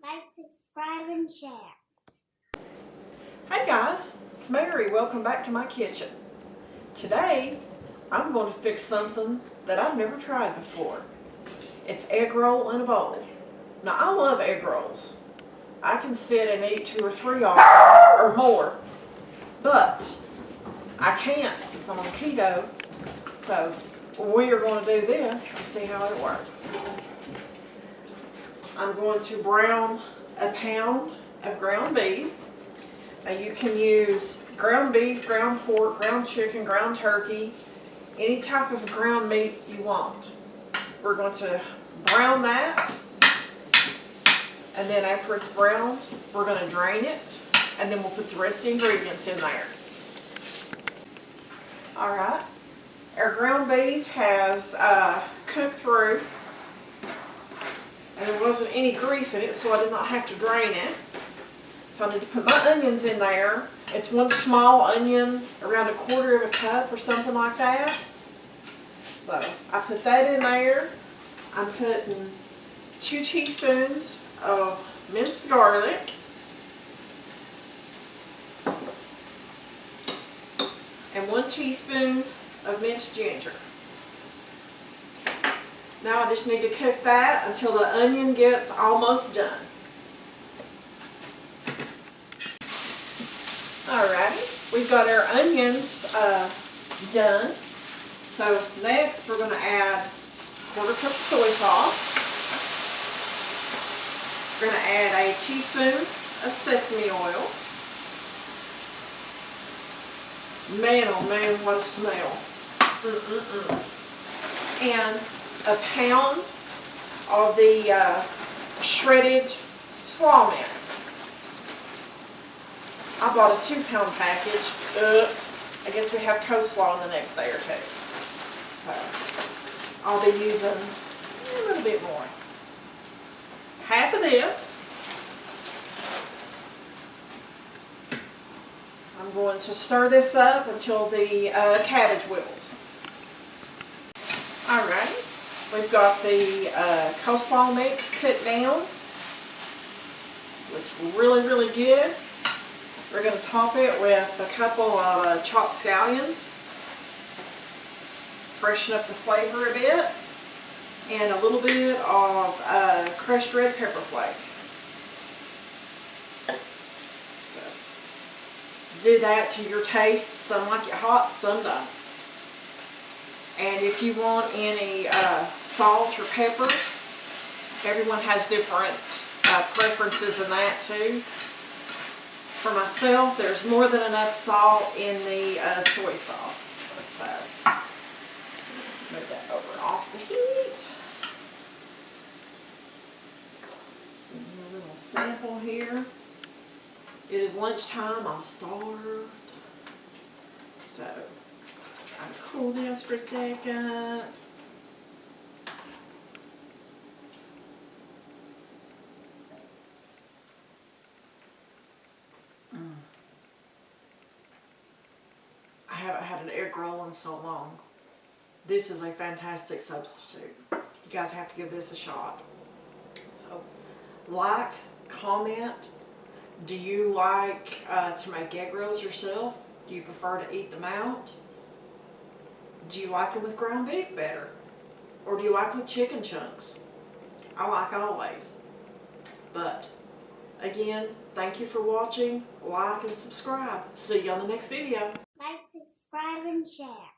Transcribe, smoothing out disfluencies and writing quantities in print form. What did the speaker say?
Like, subscribe, and share. Hey guys, it's Mary. Welcome back to my kitchen. Today, I'm going to fix something that I've never tried before. It's egg roll in a bowl. Now, I love egg rolls. I can sit and eat 2 or 3 or more, but I can't since I'm on keto. So we are going to do this and see how it works. I'm going to brown a pound of ground beef. Now you can use ground beef, ground pork, ground chicken, ground turkey, any type of ground meat you want. We're going to brown that, and then after it's browned, we're going to drain it, and then we'll put the rest of the ingredients in there. Alright, our ground beef has cooked through, and there wasn't any grease in it, so I did not have to drain it. So I need to put my onions in there. It's 1 small onion, around 1/4 of a cup or something like that. So I put that in there. I'm putting 2 teaspoons of minced garlic. And 1 teaspoon of minced ginger. Now I just need to cook that until the onion gets almost done. Alrighty, we've got our onions done. So next we're going to add 1/4 cup of soy sauce. We're going to add a teaspoon of sesame oil. Man, oh man, what a smell. And a pound of the shredded slaw mix. I bought a 2-pound package. Oops. I guess we have coleslaw in the next day or 2. So I'll be using a little bit more. Half of this. I'm going to stir this up until the cabbage wilts. Alright. We've got the coleslaw mix cut down. Looks really, really good. We're going to top it with a couple of chopped scallions. Freshen up the flavor a bit. And a little bit of crushed red pepper flake. So, do that to your taste. Some like it hot, some don't. And if you want any salt or pepper, everyone has different preferences in that too. For myself, there's more than enough salt in the soy sauce. So let's move that over off the heat. Give me a little sample here. It is lunchtime. I'm starved. So I'm going to cool this for a second. I haven't had an egg roll in so long. This is a fantastic substitute. You guys have to give this a shot. So, like, comment. Do you like to make egg rolls yourself? Do you prefer to eat them out? Do you like them with ground beef better? Or do you like with chicken chunks? I like always. But, again, thank you for watching. Like and subscribe. See you on the next video. Like, subscribe, and share.